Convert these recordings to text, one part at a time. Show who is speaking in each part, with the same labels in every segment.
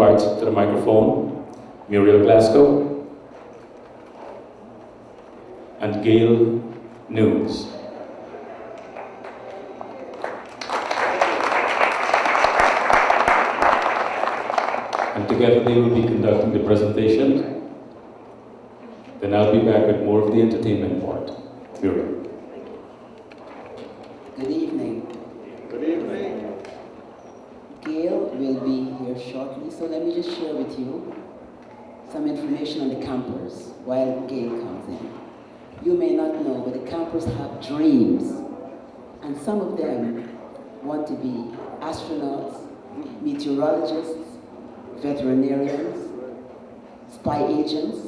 Speaker 1: invite to the microphone Muriel Glasgow and Gail Nunes. And together they will be conducting the presentation. Then I'll be back with more of the entertainment part. Muriel.
Speaker 2: Good evening.
Speaker 3: Good evening.
Speaker 2: Gail will be here shortly, so let me just share with you some information on the campers while Gail comes in. You may not know, but the campers have dreams, and some of them want to be astronauts, meteorologists, veterinarians, spy agents.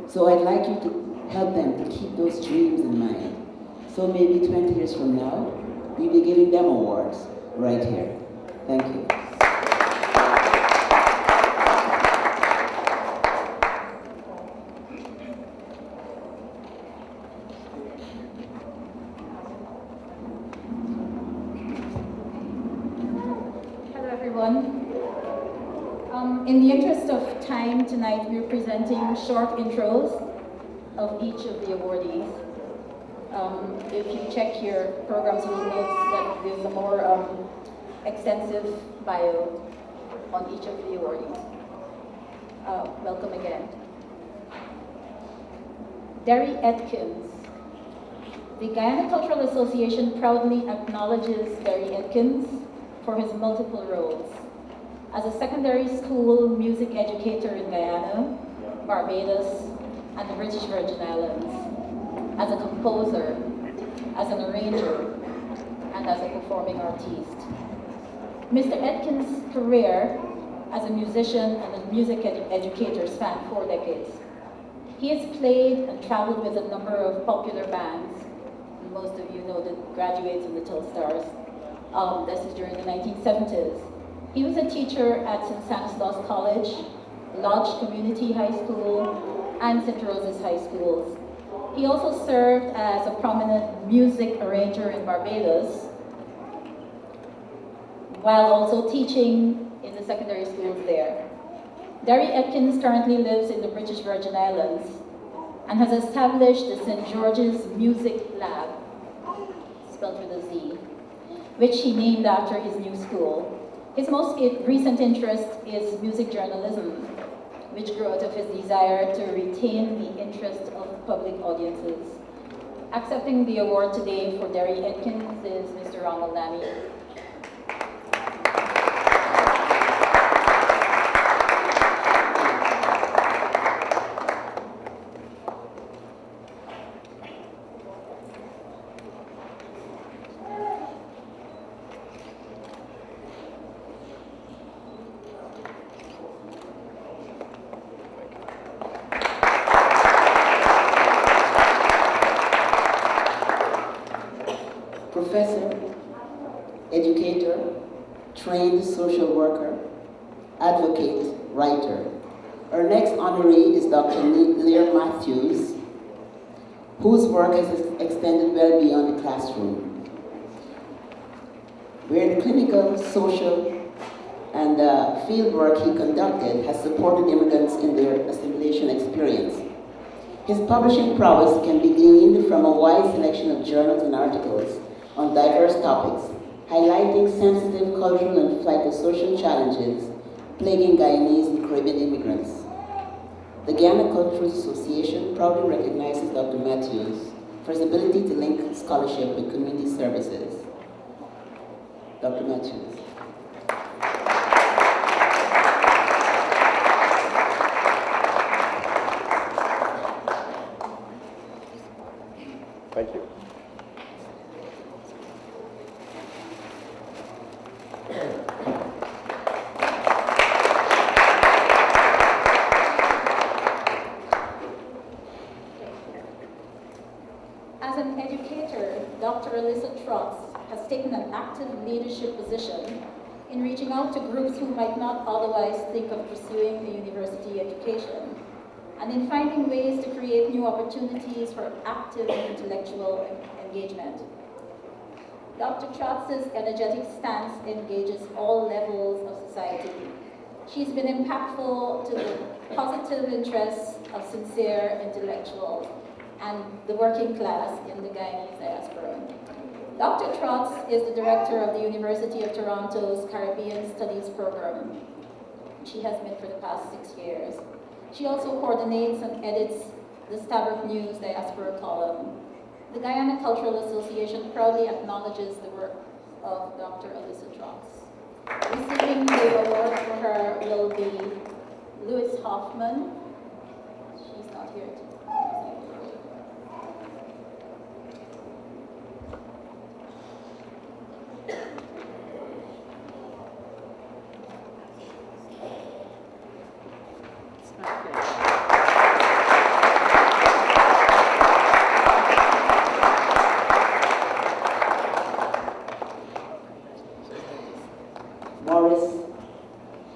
Speaker 2: So I'd like you to help them to keep those dreams in mind. So maybe 20 years from now, we'll be giving them awards right here. Thank you.
Speaker 4: Hello everyone. In the interest of time tonight, we're presenting short intros of each of the awardees. If you check your programs, you will note that there's a more extensive bio on each of the awardees. Welcome again. Derry Edkins. The Guyana Cultural Association proudly acknowledges Derry Edkins for his multiple roles as a secondary school music educator in Guyana, Barbados, and the British Virgin Islands, as a composer, as an arranger, and as a performing artiste. Mr. Edkins' career as a musician and a music educator spanned 4 decades. He has played and traveled with a number of popular bands. Most of you know the Graduates and the Telsstars. This is during the 1970s. He was a teacher at St. Stanislaus College, Lodge Community High School, and St. Rose's High Schools. He also served as a prominent music arranger in Barbados, while also teaching in the secondary schools there. Derry Edkins currently lives in the British Virgin Islands and has established the St. George's Music Lab, spelled with a Z, which he named after his new school. His most recent interest is music journalism, which grew out of his desire to retain the interest of public audiences. Accepting the award today for Derry Edkins is Mr. Ronald Nami.
Speaker 2: Professor, educator, trained social worker, advocate, writer. Our next honoree is Dr. Lear Matthews, whose work has extended well beyond the classroom, where the clinical, social, and field work he conducted has supported immigrants in their assimilation experience. His publishing prowess can be gleaned from a wide selection of journals and articles on diverse topics, highlighting sensitive cultural and psychosocial challenges plaguing Guyanese and Caribbean immigrants. The Guyana Cultural Association proudly recognizes Dr. Matthews for his ability to link scholarship with community services. Dr. Matthews.
Speaker 3: Thank you.
Speaker 4: As an educator, Dr. Alyssa Trotz has taken an active leadership position in reaching out to groups who might not otherwise think of pursuing a university education, and in finding ways to create new opportunities for active intellectual engagement. Dr. Trotz's energetic stance engages all levels of society, She's been impactful to the positive interests of sincere intellectuals and the working class in the Guyanese diaspora. Dr. Trotz is the director of the University of Toronto's Caribbean Studies program. She has been for the past 6 years. She also coordinates and edits the Stabroek News Diaspora column. The Guyana Cultural Association proudly acknowledges the work of Dr. Alyssa Trotz. Receiving the award for her will be Louis Hoffman. She's not here today.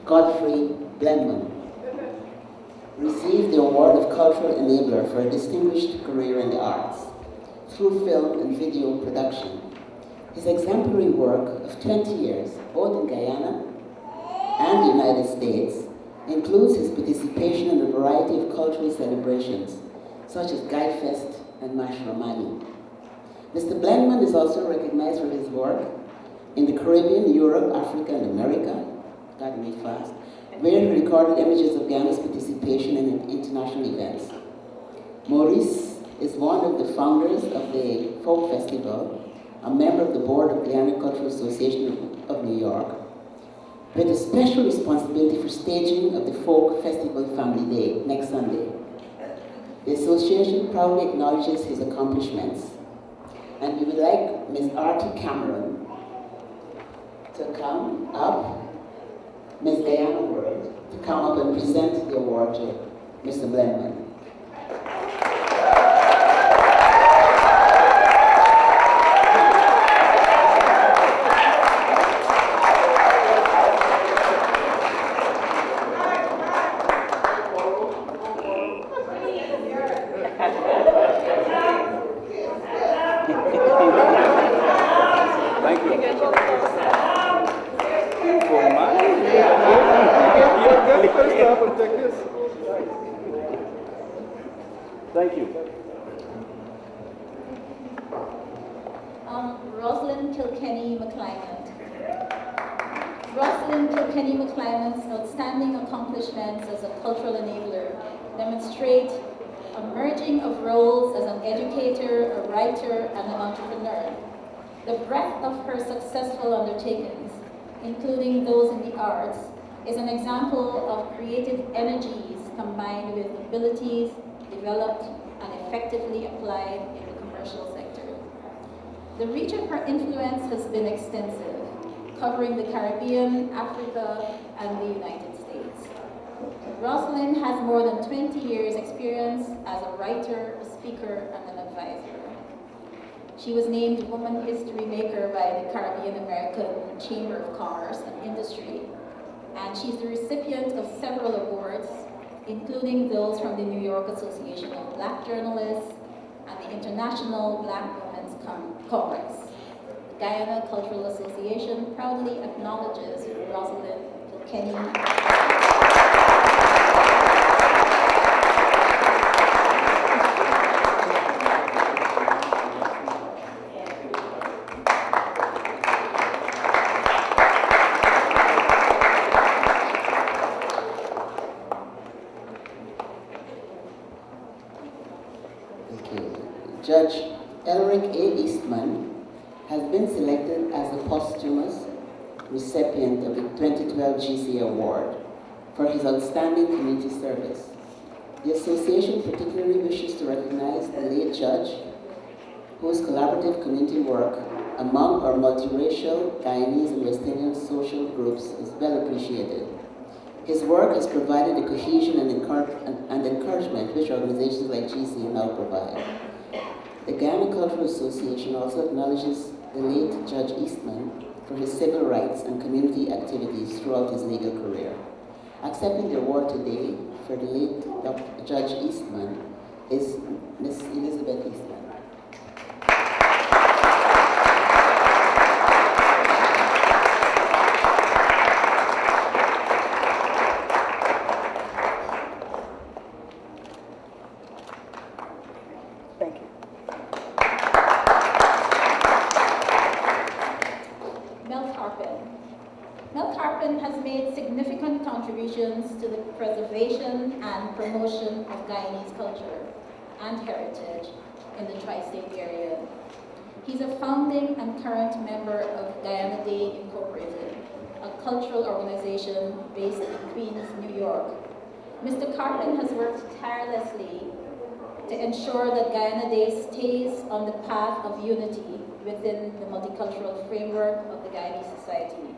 Speaker 2: Godfrey Blenman received the Award of Cultural Enabler for a distinguished career in the arts through film and video production. His exemplary work of 20 years, both in Guyana and the United States, includes his participation in a variety of cultural celebrations, such as Guy Fest and Mash Romani. Mr. Blenman is also recognized for his work in the Caribbean, Europe, Africa, and America, got me fast, where he recorded images of Guyana's participation in international events. Maurice is one of the founders of the Folk Festival, a member of the board of Guyana Cultural Association of New York, with a special responsibility for staging of the Folk Festival Family Day next Sunday. The association proudly acknowledges his accomplishments, and we would like Ms. Artie Cameron to come up, Ms. Diana Ward, to come up and present the award to Mr. Blenman.
Speaker 3: Thank you.
Speaker 4: Rosalind Kilkenny McClymont. Rosalind Kilkenny McClymont's outstanding accomplishments as a cultural enabler demonstrate a merging of roles as an educator, a writer, and an entrepreneur. The breadth of her successful undertakings, including those in the arts, is an example of creative energies combined with abilities developed and effectively applied in the commercial sector. The reach of her influence has been extensive, covering the Caribbean, Africa, and the United States. Rosalind has more than 20 years' experience as a writer, a speaker, and an advisor. She was named Woman History Maker by the Caribbean American Chamber of Commerce and Industry, and she's the recipient of several awards, including those from the New York Association of Black Journalists and the International Black Women's Congress. The Guyana Cultural Association proudly acknowledges Rosalind Kilkenny.
Speaker 2: Judge Elric A. Eastman has been selected as the posthumous recipient of the 2012 GCA Award for his outstanding community service. The association particularly wishes to recognize the late judge, whose collaborative community work among our multiracial Guyanese and West Indian social groups is well appreciated. His work has provided the cohesion and encouragement which organizations like GCA now provide. The Guyana Cultural Association also acknowledges the late Judge Eastman for his civil rights and community activities throughout his legal career. Accepting the award today for the late Judge Eastman is Ms. Elizabeth Eastman.
Speaker 4: preservation and promotion of Guyanese culture and heritage in the tri-state area. He's a founding and current member of Guyana Day Incorporated, a cultural organization based in Queens, New York. Mr. Carpin has worked tirelessly to ensure that Guyana Day stays on the path of unity within the multicultural framework of the Guyanese society.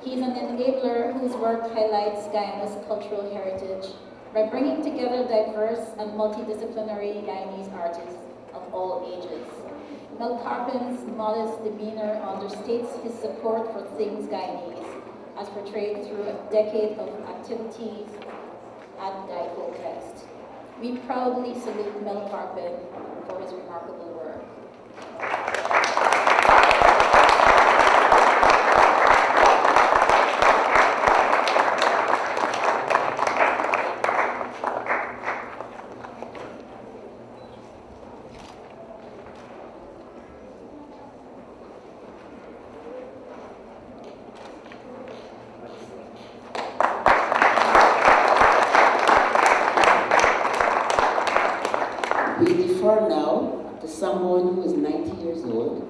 Speaker 4: He's an enabler whose work highlights Guyana's cultural heritage by bringing together diverse and multidisciplinary Guyanese artists of all ages. Mel Carpin's modest demeanor understates his support for things Guyanese, as portrayed through a decade of activities at Guyco Fest. We proudly salute Mel Carpin for his remarkable work.
Speaker 2: We defer now to someone who is 90 years old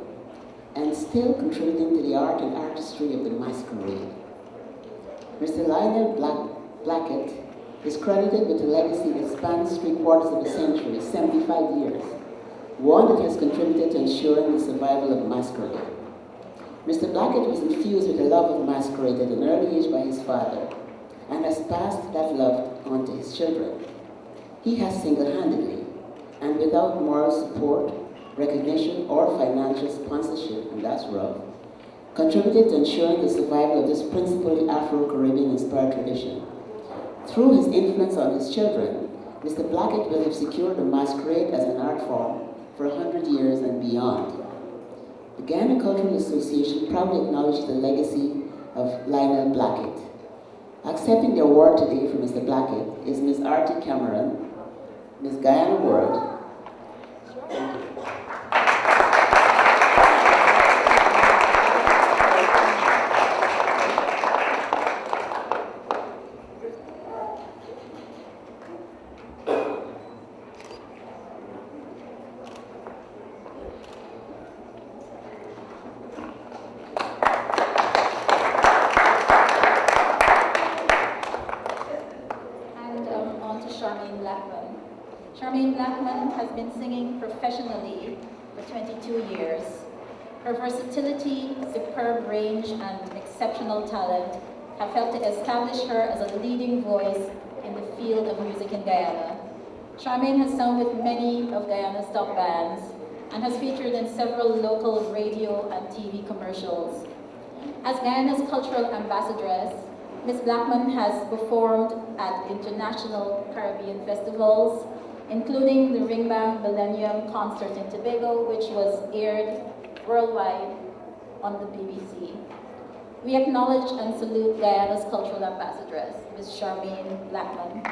Speaker 2: and still contributing to the art and artistry of the masquerade. Mr. Lionel Blackett is credited with a legacy that spans 3/4 of a century, 75 years, one that has contributed to ensuring the survival of masquerade. Mr. Blackett was infused with a love of masquerade at an early age by his father and has passed that love on to his children. He has single-handedly and without moral support, recognition, or financial sponsorship, and that's rough, contributed to ensuring the survival of this principally Afro-Caribbean inspired tradition. Through his influence on his children, Mr. Blackett will have secured the masquerade as an art form for 100 years and beyond. The Guyana Cultural Association proudly acknowledges the legacy of Lionel Blackett. Accepting the award today from Mr. Blackett is Ms. Artie Cameron, Ms. Guyana World.
Speaker 4: Charmaine Blackman has been singing professionally for 22 years. Her versatility, superb range, and exceptional talent have helped to establish her as a leading voice in the field of music in Guyana. Charmaine has sung with many of Guyana's top bands and has featured in several local radio and TV commercials. As Guyana's cultural ambassadress, Ms. Blackman has performed at international Caribbean festivals, including the Ringbang Millennium Concert in Tobago, which was aired worldwide on the BBC. We acknowledge and salute Guyana's cultural ambassadress, Ms. Charmaine Blackman.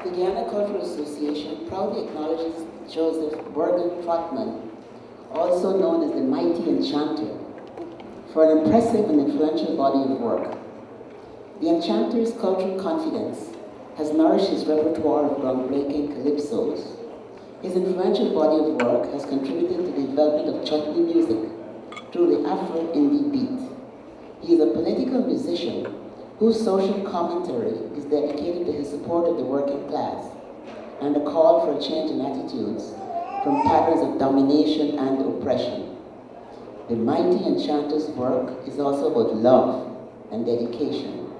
Speaker 2: The Guyana Cultural Association proudly acknowledges Joseph Bergen Trotman, also known as the Mighty Enchanter, for an impressive and influential body of work. The Enchanter's cultural confidence has nourished his repertoire of groundbreaking calypsos. His influential body of work has contributed to the development of chutney music through the Afro-Indie beat. He is a political musician whose social commentary is dedicated to his support of the working class and a call for a change in attitudes from patterns of domination and oppression. The Mighty Enchanter's work is also about love and dedication.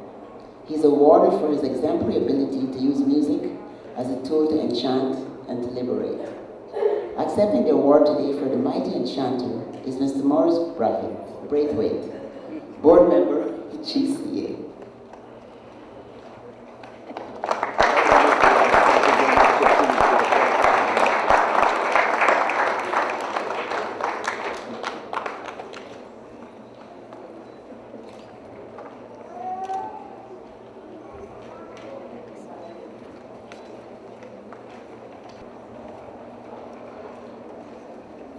Speaker 2: He is awarded for his exemplary ability to use music as a tool to enchant and to liberate. Accepting the award today for the Mighty Enchanter is Mr. Morris Braithwaite, board member at GCA.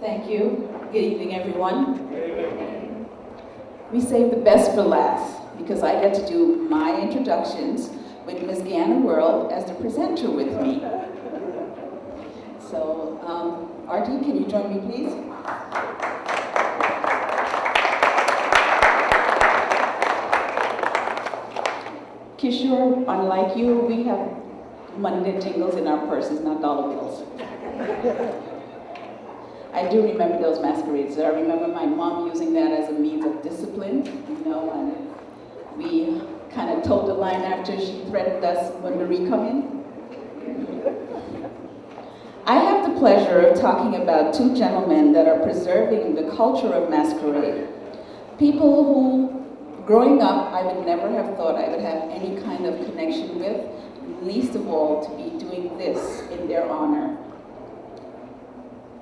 Speaker 5: Thank you. Good evening, everyone. We saved the best for last because I get to do my introductions with Ms. Guyana World as the presenter with me. So, RD, can you join me, please? Kishore, unlike you, we have money that jingles in our purses, not dollar bills. I do remember those masquerades. I remember my mom using that as a means of discipline, you know, and we kind of toed the line after she threatened us when Marie come in. I have the pleasure of talking about two gentlemen that are preserving the culture of masquerade. People who, growing up, I would never have thought I would have any kind of connection with, least of all to be doing this in their honor.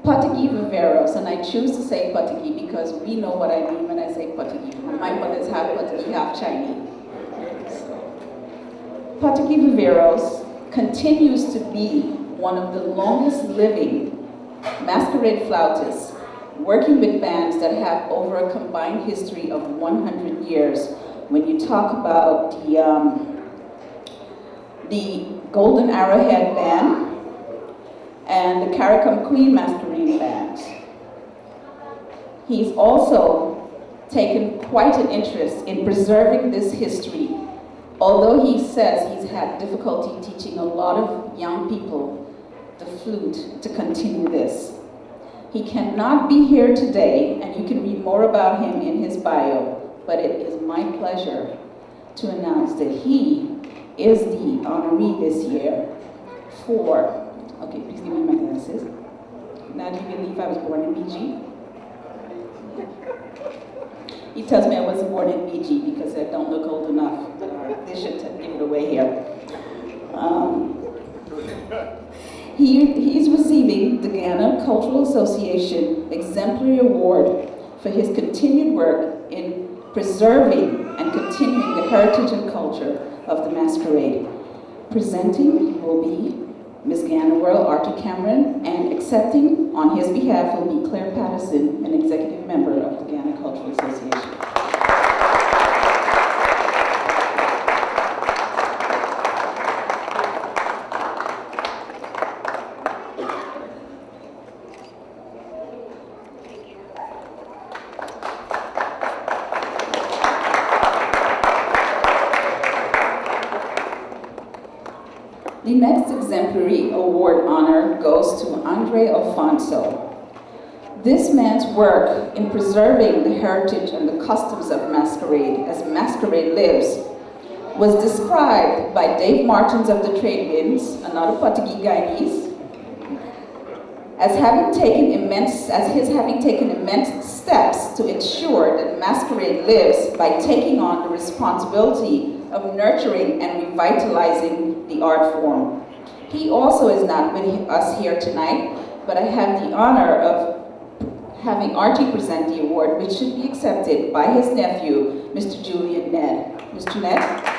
Speaker 5: Patigi Viveros, and I choose to say Patigi because we know what I mean when I say Patigi. My mother's half Patigi, half Chinese. Patigi Viveros continues to be one of the longest living masquerade flautists, working with bands that have over a combined history of 100 years. When you talk about the Golden Arrowhead Band, and the Caricom Queen Masquerade Band. He's also taken quite an interest in preserving this history, although he says he's had difficulty teaching a lot of young people the flute to continue this. He cannot be here today, and you can read more about him in his bio, but it is my pleasure to announce that he is the honoree this year for, okay, please give me my glasses. Now do you believe I was born in BG? He tells me I wasn't born in BG because I don't look old enough. They should give it away here. He's receiving the Guyana Cultural Association Exemplary Award for his continued work in preserving and continuing the heritage and culture of the masquerade. Presenting will be Ms. Guyana World, Arthur Cameron, and accepting on his behalf will be Claire Patterson, an executive member of the Guyana Cultural Association. The next exemplary award honor goes to Andre Alfonso. This man's work in preserving the heritage and the customs of masquerade as masquerade lives was described by Dave Martins of the Trade Winds, another Patigi Guyanese, as having taken immense steps to ensure that masquerade lives by taking on the responsibility of nurturing and revitalizing the art form. He also is not with us here tonight, but I have the honor of having Archie present the award, which should be accepted by his nephew, Mr. Julian Ned. Mr. Ned?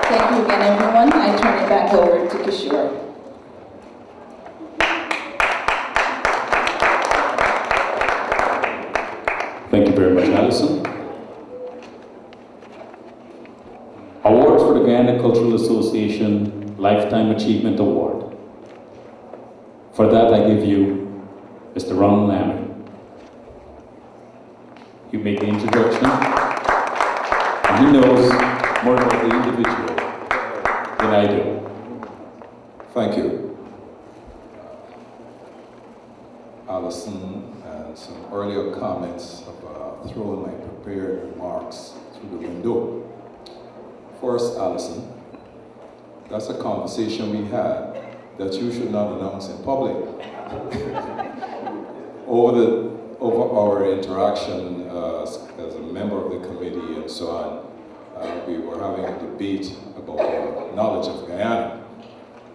Speaker 5: Thank you again, everyone. I turn it back over to Kishore.
Speaker 1: Thank you very much, Alison. Awards for the Guyana Cultural Association Lifetime Achievement Award. For that, I give you Mr. Ron Lammy. You make the introduction, and he knows more about the individual than I do.
Speaker 6: Thank you, Alison, and some earlier comments have thrown my prepared remarks through the window. First, Alison, that's a conversation we had that you should not announce in public. Over our interaction as a member of the committee and so on, we were having a debate about our knowledge of Guyana.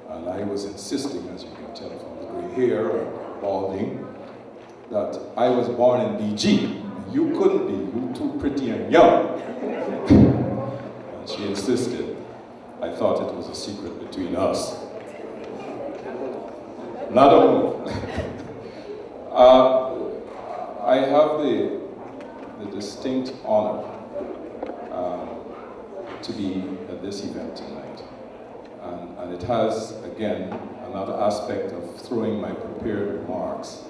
Speaker 6: And I was insisting, as you can tell from the gray hair and balding, that I was born in BG. And you couldn't be, you too pretty and young. And she insisted. I thought it was a secret between us. Not only. I have the distinct honor to be at this event tonight. And it has, again, another aspect of throwing my prepared remarks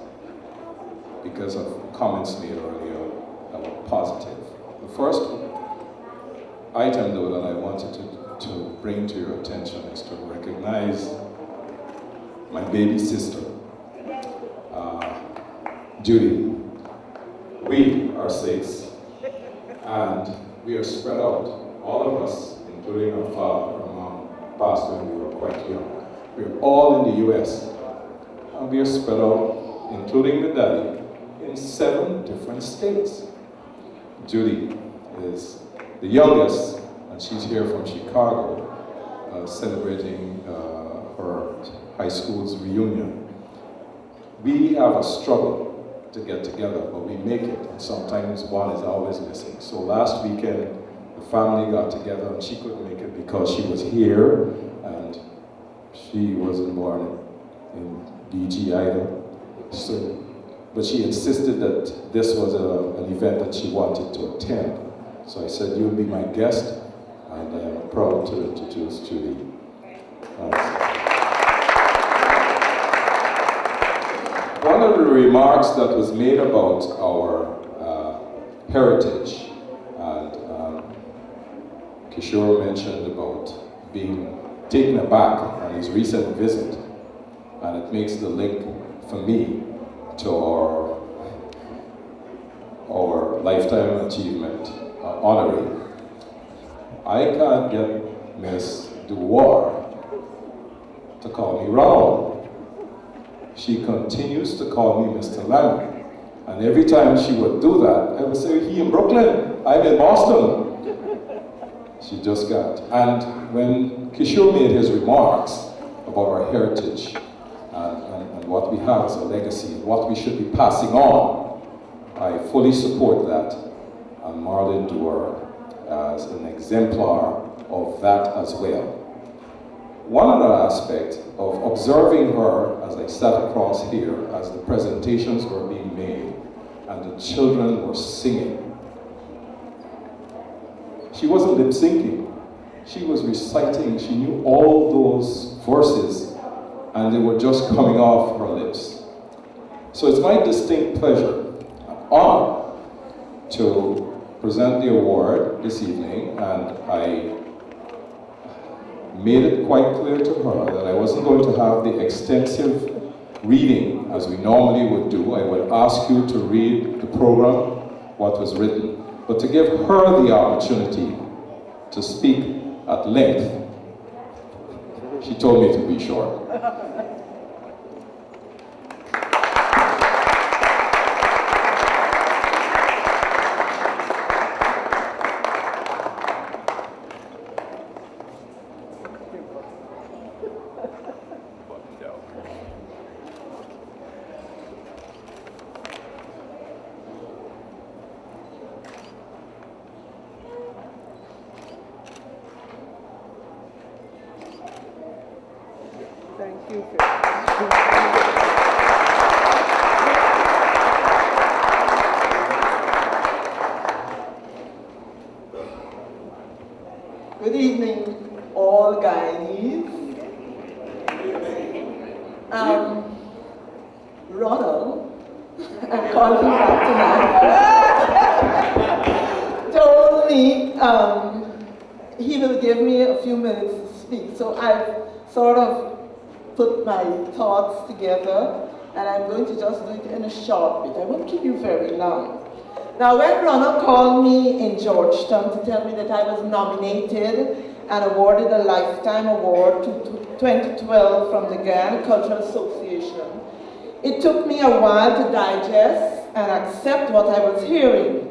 Speaker 6: because of comments made earlier that were positive. The first item, though, that I wanted to bring to your attention is to recognize my baby sister, Judy. We are 6, and we are spread out. All of us, including our father, our mom, passed when we were quite young. We're all in the US, and we are spread out, including the daddy, in 7 different states. Judy is the youngest, and she's here from Chicago, celebrating her high school's reunion. We have a struggle to get together, but we make it, and sometimes one is always missing. So last weekend, the family got together, and she couldn't make it because she was here, and she wasn't born in BG either. So, but she insisted that this was an event that she wanted to attend. So I said, you'll be my guest, and I am proud to introduce Judy. One of the remarks that was made about our heritage, and Kishore mentioned about being taken aback on his recent visit, and it makes the link for me to our Lifetime Achievement honoree. I can't get Miss Duwar to call me Raoul. She continues to call me Mr. Lamb. And every time she would do that, I would say, he in Brooklyn, I'm in Boston. She just got. And when Kishore made his remarks about our heritage and what we have as a legacy, and what we should be passing on, I fully support that. And Marlene Dewar as an exemplar of that as well. One other aspect of observing her as I sat across here as the presentations were being made and the children were singing. She wasn't lip syncing. She was reciting. She knew all those verses and they were just coming off her lips. So it's my distinct pleasure and honor to present the award this evening, and I made it quite clear to her that I wasn't going to have the extensive reading as we normally would do. I would ask you to read the program, what was written, but to give her the opportunity to speak at length. She told me to be short.
Speaker 7: Thank you. Good evening, all Guyanese. Ronald, I'm calling back tonight, told me he will give me a few minutes to speak. So I've sort of put my thoughts together, and I'm going to just do it in a short bit. I won't keep you very long. Now, when Ronald called me in Georgetown to tell me that I was nominated and awarded a Lifetime Award to 2012 from the Guyana Cultural Association, it took me a while to digest and accept what I was hearing.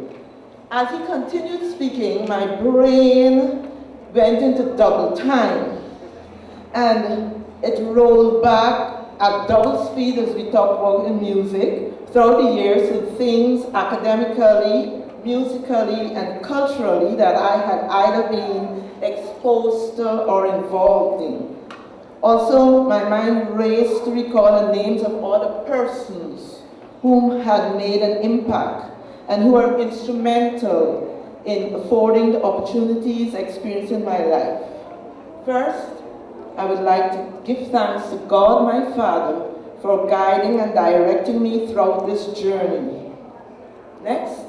Speaker 7: As he continued speaking, my brain went into double time. And it rolled back at double speed as we talk about in music throughout the years with things academically, musically, and culturally that I had either been exposed to or involved in. Also, my mind raced to recall the names of other persons whom had made an impact and who were instrumental in affording the opportunities experienced in my life. First, I would like to give thanks to God, my Father, for guiding and directing me throughout this journey. Next,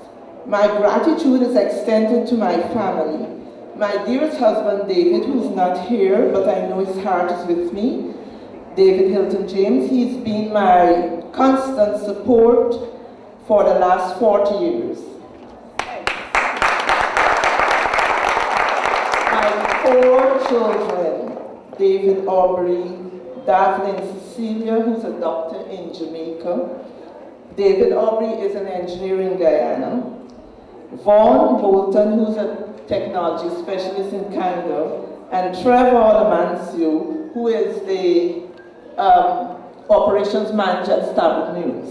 Speaker 7: my gratitude is extended to my family. My dearest husband, David, who is not here, but I know his heart is with me. David Hilton James, he's been my constant support for the last 40 years. My 4 children, David Aubrey, Daphne and Cecilia, who's a doctor in Jamaica. David Aubrey is an engineer in Guyana. Vaughn Bolton, who's a technology specialist in Canada. And Trevor Lamancio, who is the operations manager at Starbuck News.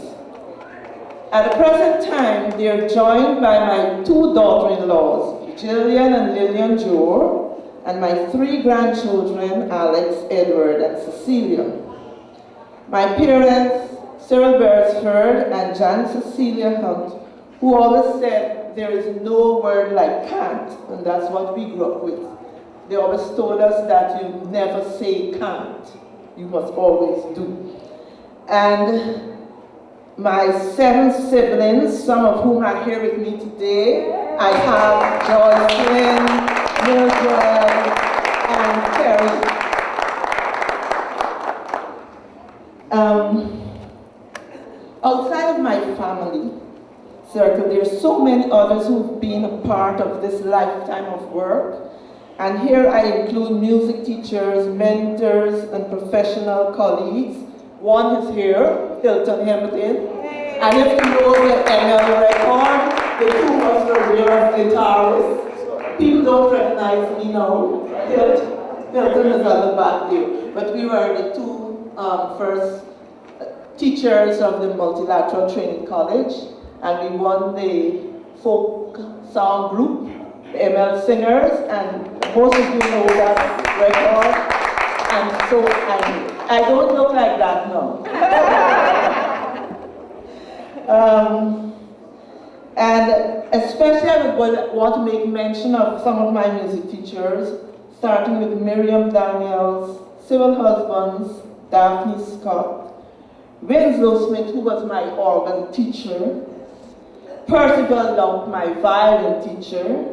Speaker 7: At the present time, they are joined by my 2 daughter-in-laws, Jillian and Lillian Jor, and my 3 grandchildren, Alex, Edward, and Cecilia. My parents, Cyril Beresford and Jan Cecilia Hunt, who always said there is no word like can't, and that's what we grew up with. They always told us that you never say can't, you must always do. And my 7 siblings, some of whom are here with me today, I have Joycelyn, Mildred, and Terry. Outside of my family circle, there are so many others who've been a part of this lifetime of work. And here I include music teachers, mentors, and professional colleagues. One is here, Hilton Hamilton. And if you know the ML record, the 2 of us were there guitarists. People don't recognize me now. Hilton is at the back there. But we were the 2 first teachers of the Multilateral Training College, and we won the folk song group, the ML Singers, and most of you know that record. And so I don't look like that now. And especially I would want to make mention of some of my music teachers, starting with Miriam Daniels, Cyril Husbands, Daphne Scott, Winslow Smith, who was my organ teacher, Percival Lump, my violin teacher,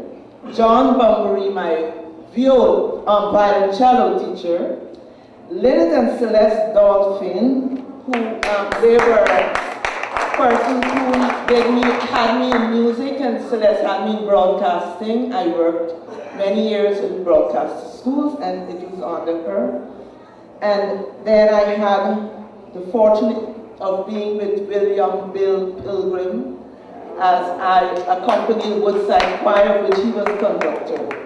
Speaker 7: John Bunbury, my violoncello teacher, Lynette and Celeste Dolphin, who they were persons who had me in music, and Celeste had me in broadcasting. I worked many years in broadcast schools, and it was under her. And then I had the fortune of being with William Bill Pilgrim as I accompanied Woodside Choir, of which he was conductor.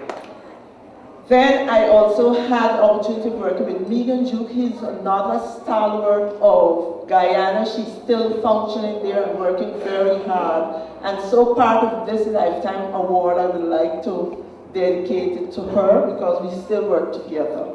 Speaker 7: Then I also had the opportunity of working with Megan Duke. He's another stalwart of Guyana. She's still functioning there and working very hard. And so part of this Lifetime Award, I would like to dedicate it to her because we still work together.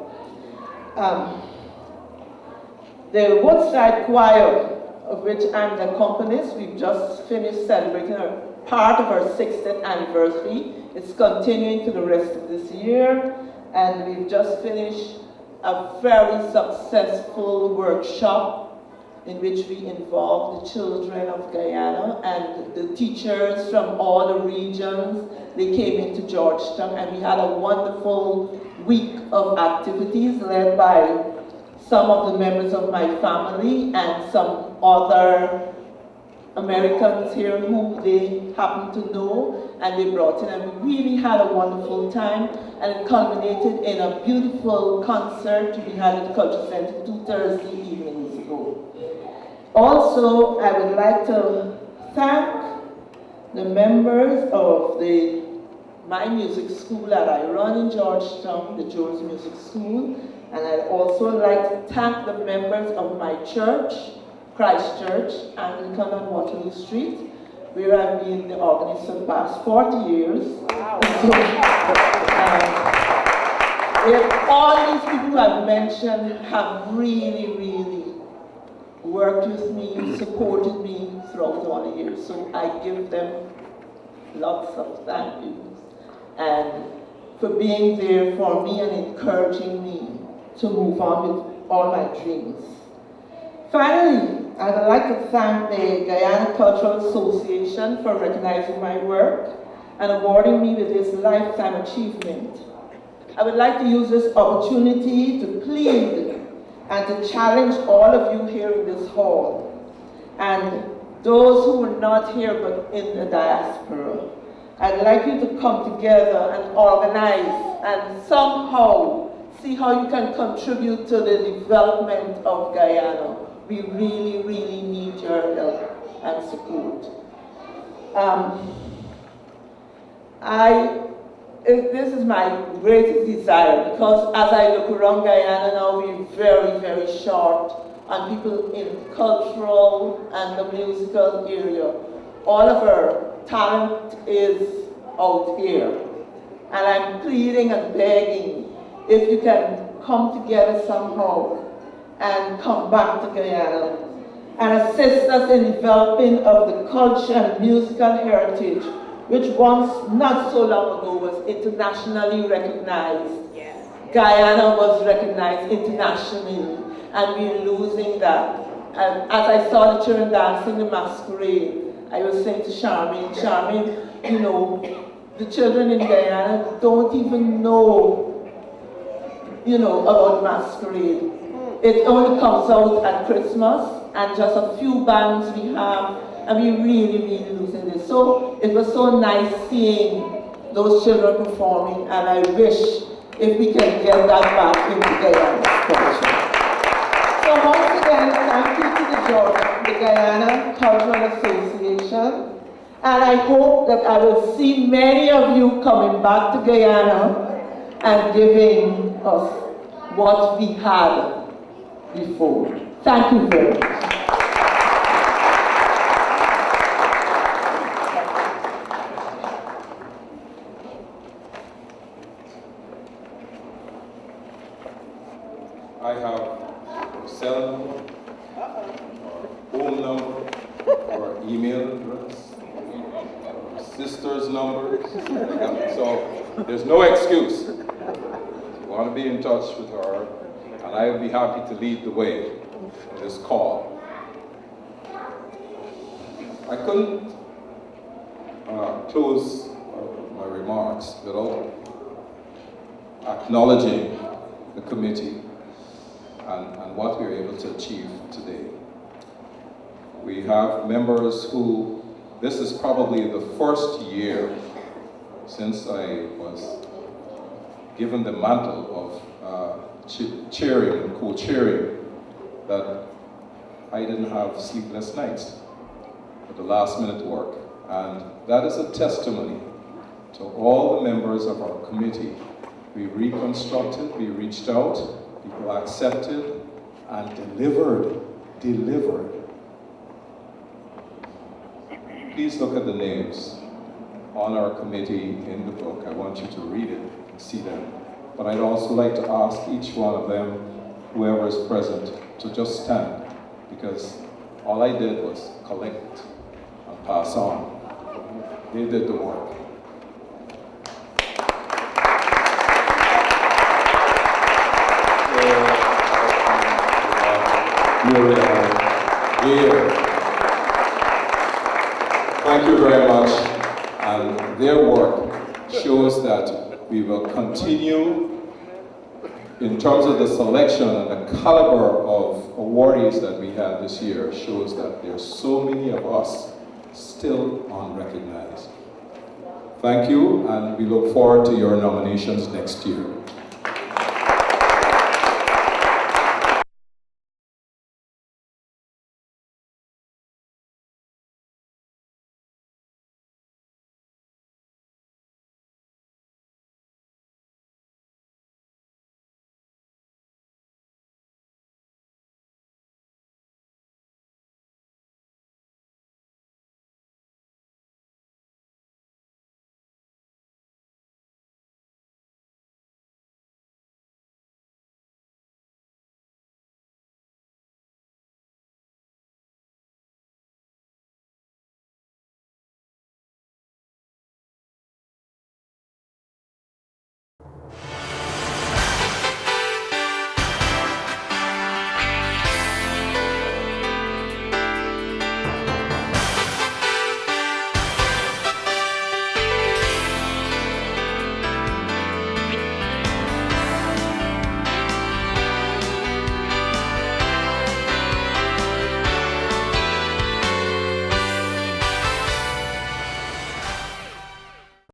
Speaker 7: The Woodside Choir, of which I'm the accompanist, we've just finished celebrating a part of our 60th anniversary. It's continuing to the rest of this year, and we've just finished a very successful workshop in which we involved the children of Guyana and the teachers from all the regions. They came into Georgetown, and we had a wonderful week of activities led by some of the members of my family and some other Americans here who they happen to know, and they brought in, and we really had a wonderful time, and it culminated in a beautiful concert we had at the Cultural Center 2 Thursday evenings ago. Also, I would like to thank the members of my music school that I run in Georgetown, the Jones Music School, and I'd also like to thank the members of my church, Christ Church, Anglican on Waterloo Street, where I've been the organist for the past 40 years. Wow. So, all these people who I've mentioned have really, really worked with me, supported me throughout all the years. So I give them lots of thank yous and for being there for me and encouraging me to move on with all my dreams. Finally, I would like to thank the Guyana Cultural Association for recognizing my work and awarding me with this lifetime achievement. I would like to use this opportunity to plead and to challenge all of you here in this hall and those who are not here but in the diaspora. I'd like you to come together and organize and somehow see how you can contribute to the development of Guyana. We really, really need your help and support. This is my greatest desire, because as I look around Guyana now, we're very, very short on people in cultural and the musical area. All of our talent is out here. And I'm pleading and begging if you can come together somehow and come back to Guyana and assist us in developing of the culture and musical heritage, which once, not so long ago, was internationally recognized. Yes. Guyana was recognized internationally, and we're losing that. And as I saw the children dancing the masquerade, I was saying to Charmaine, you know, the children in Guyana don't even know, about masquerade. It only comes out at Christmas, and just a few bands we have, and we're really, really losing this. So it was so nice seeing those children performing, and I wish if we can get that back into Guyana culture. So once again, thank you to the Guyana Cultural Association, and I hope that I will see many of you coming back to Guyana and giving us what we had before. Thank you very much.
Speaker 6: I have cell number, home number, or email address, sister's number. So there's no excuse. If you want to be in touch with her, and I will be happy to lead the way in this call. I couldn't close my remarks without acknowledging the committee and what we were able to achieve today. We have members who, this is probably the first year since I was given the mantle of chairing and co-chairing that I didn't have sleepless nights for the last minute work. And that is a testimony to all the members of our committee. We reconstructed, we reached out, people accepted and delivered. Please look at the names on our committee in the book. I want you to read it and see them. But I'd also like to ask each one of them, whoever is present, to just stand, because all I did was collect and pass on. They did the work. Thank you very much. And their work shows that we will continue in terms of the selection and the caliber of awardees that we had this year. Shows that there's so many of us still unrecognized. Thank you, and we look forward to your nominations next year.